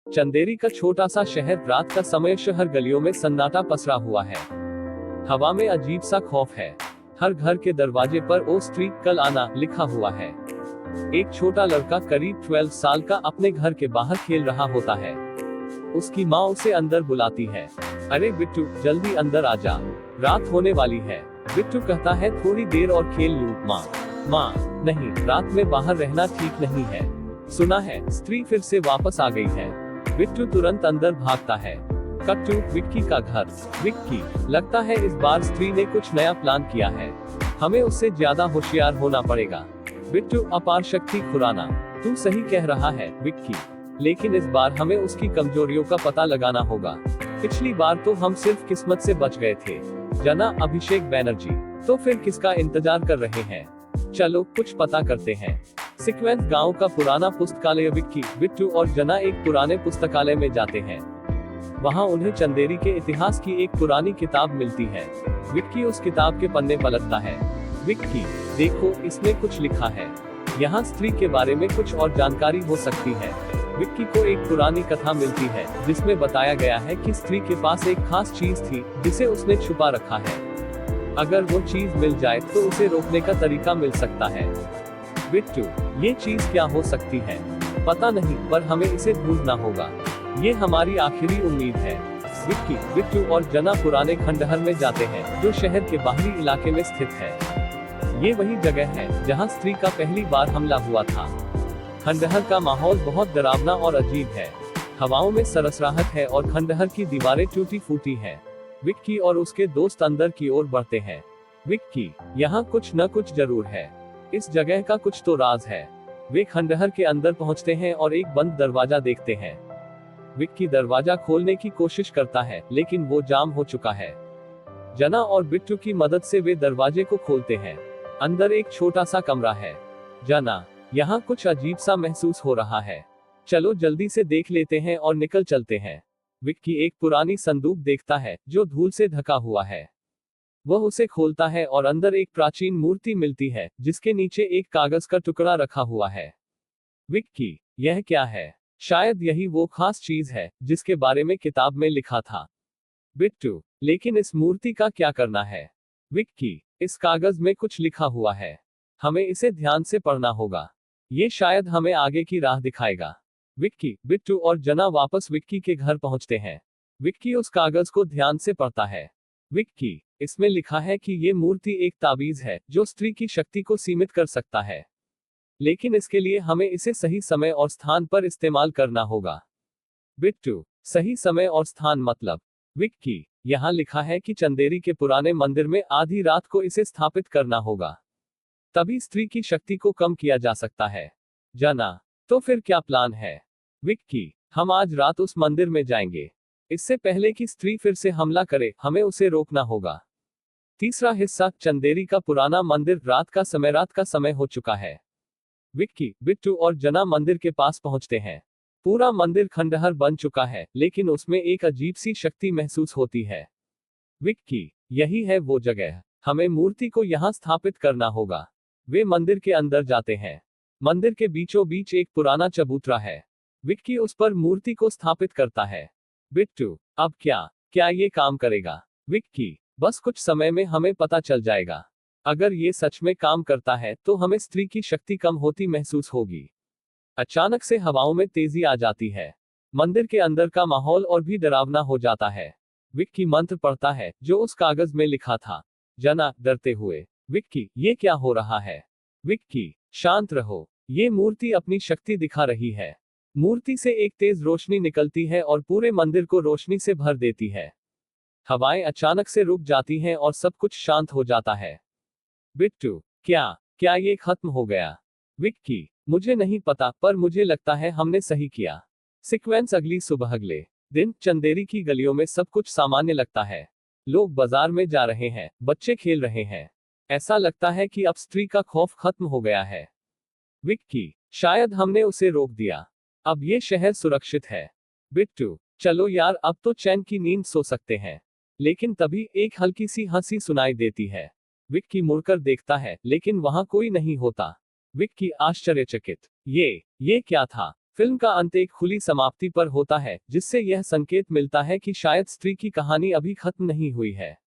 चंदेरी का छोटा सा शहर, रात का समय, शहर गलियों में सन्नाटा पसरा हुआ है। हवा में अजीब सा खौफ है। हर घर के दरवाजे पर ओ स्ट्रीट कल आना लिखा हुआ है। एक छोटा लड़का करीब 12 साल का अपने घर के बाहर खेल रहा होता है। उसकी माँ उसे अंदर बुलाती है। अरे बिट्टू, जल्दी अंदर आ जा, रात होने वाली है। बिट्टू कहता है, थोड़ी देर और खेल लूं माँ, नहीं, रात में बाहर रहना ठीक नहीं है। सुना है स्त्री फिर से वापस आ गई है। बिट्टू तुरंत अंदर भागता है। कट टू विक्की का घर। विक्की, लगता है इस बार स्त्री ने कुछ नया प्लान किया है। हमें उससे ज्यादा होशियार होना पड़ेगा। बिट्टू, अपार शक्ति खुराना, तू सही कह रहा है विक्की, लेकिन इस बार हमें उसकी कमजोरियों का पता लगाना होगा। पिछली बार तो हम सिर्फ किस्मत से बच गए थे। जना, अभिषेक बैनर्जी, तो फिर किसका इंतजार कर रहे हैं? चलो कुछ पता करते हैं। सीक्वेंस गांव का पुराना पुस्तकालय। विक्की, बिट्टू और जना एक पुराने पुस्तकालय में जाते हैं। वहां उन्हें चंदेरी के इतिहास की एक पुरानी किताब मिलती है। विक्की उस किताब के पन्ने पलटता है। विक्की, देखो, इसमें कुछ लिखा है। यहाँ स्त्री के बारे में कुछ और जानकारी हो सकती है। विक्की को एक पुरानी कथा मिलती है जिसमें बताया गया है कि स्त्री के पास एक खास चीज थी जिसे उसने छुपा रखा है। अगर वो चीज मिल जाए तो उसे रोकने का तरीका मिल सकता है। बिट्टू, ये चीज क्या हो सकती है? पता नहीं, पर हमें इसे ढूंढना होगा। ये हमारी आखिरी उम्मीद है। विक्की, बिट्टू और जना पुराने खंडहर में जाते हैं जो शहर के बाहरी इलाके में स्थित है। ये वही जगह है जहां स्त्री का पहली बार हमला हुआ था। खंडहर का माहौल बहुत डरावना और अजीब है। हवाओं में सरसराहट है और खंडहर की दीवारें टूटी फूटी हैं। विक्की और उसके दोस्त अंदर की ओर बढ़ते हैं। विक्की, यहाँ कुछ न कुछ जरूर है। इस जगह का कुछ तो राज है। वे खंडहर के अंदर पहुँचते हैं और एक बंद दरवाजा देखते हैं। विक्की दरवाजा खोलने की कोशिश करता है, लेकिन वो जाम हो चुका है। जना और बिट्टू की मदद से वे दरवाजे को खोलते हैं। अंदर एक छोटा सा कमरा है। जना, यहाँ कुछ अजीब सा महसूस हो रहा है। चलो जल्दी से देख लेते हैं और निकल चलते हैं। विक्की एक पुरानी संदूक देखता है जो धूल से ढका हुआ है। वह उसे खोलता है और अंदर एक प्राचीन मूर्ति मिलती है जिसके नीचे एक कागज का टुकड़ा रखा हुआ है। विक्की, यह क्या है? शायद यही वो खास चीज है जिसके बारे में किताब में लिखा था। बिट्टू, लेकिन इस मूर्ति का क्या करना है? विक्की, इस कागज में कुछ लिखा हुआ है। हमें इसे ध्यान से पढ़ना होगा। ये शायद हमें आगे की राह दिखाएगा। विक्की, बिट्टू और जना वापस विक्की के घर पहुंचते हैं। विक्की उस कागज को ध्यान से पढ़ता है। विक्की, इसमें लिखा है कि ये मूर्ति एक ताबीज है जो स्त्री की शक्ति को सीमित कर सकता है, लेकिन इसके लिए हमें इसे सही समय और स्थान पर इस्तेमाल करना होगा। बिट्टू, सही समय और स्थान मतलब? विक्की, यहाँ लिखा है कि चंदेरी के पुराने मंदिर में आधी रात को इसे स्थापित करना होगा, तभी स्त्री की शक्ति को कम किया जा सकता है। जना, तो फिर क्या प्लान है? विक्की, हम आज रात उस मंदिर में जाएंगे। इससे पहले कि स्त्री फिर से हमला करे, हमें उसे रोकना होगा। तीसरा हिस्सा, चंदेरी का पुराना मंदिर। रात का समय हो चुका है। विक्की, बिट्टू और जना मंदिर के पास पहुंचते हैं। पूरा मंदिर खंडहर बन चुका है, लेकिन उसमें एक अजीब सी शक्ति महसूस होती है। विक्की, यही है वो जगह, हमें मूर्ति को यहाँ स्थापित करना होगा। वे मंदिर के अंदर जाते हैं। मंदिर के बीचों बीच एक पुराना चबूतरा है। विक्की उस पर मूर्ति को स्थापित करता है। बिट्टू, अब क्या ये काम करेगा? विक्की, बस कुछ समय में हमें पता चल जाएगा। अगर ये सच में काम करता है तो हमें स्त्री की शक्ति कम होती महसूस होगी। अचानक से हवाओं में तेजी आ जाती है। मंदिर के अंदर का माहौल और भी डरावना हो जाता है। विक्की मंत्र पढ़ता है जो उस कागज में लिखा था। जना, डरते हुए, विक्की, ये क्या हो रहा है? विक्की, शांत रहो, ये मूर्ति अपनी शक्ति दिखा रही है। मूर्ति से एक तेज रोशनी निकलती है और पूरे मंदिर को रोशनी से भर देती है। हवाएं अचानक से रुक जाती हैं और सब कुछ शांत हो जाता है। बिट्टू, क्या ये खत्म हो गया? विक्की, मुझे नहीं पता, पर मुझे लगता है हमने सही किया। सीक्वेंस अगली सुबह। अगले दिन चंदेरी की गलियों में सब कुछ सामान्य लगता है। लोग बाजार में जा रहे हैं, बच्चे खेल रहे हैं। ऐसा लगता है कि अब स्त्री का खौफ खत्म हो गया है। विक्की, शायद हमने उसे रोक दिया। अब ये शहर सुरक्षित है। बिट्टू, चलो यार, अब तो चैन की नींद सो सकते हैं। लेकिन तभी एक हल्की सी हंसी सुनाई देती है। विक्की मुड़कर देखता है, लेकिन वहां कोई नहीं होता। विक्की आश्चर्यचकित, ये क्या था? फिल्म का अंत एक खुली समाप्ति पर होता है, जिससे यह संकेत मिलता है कि शायद स्त्री की कहानी अभी खत्म नहीं हुई है।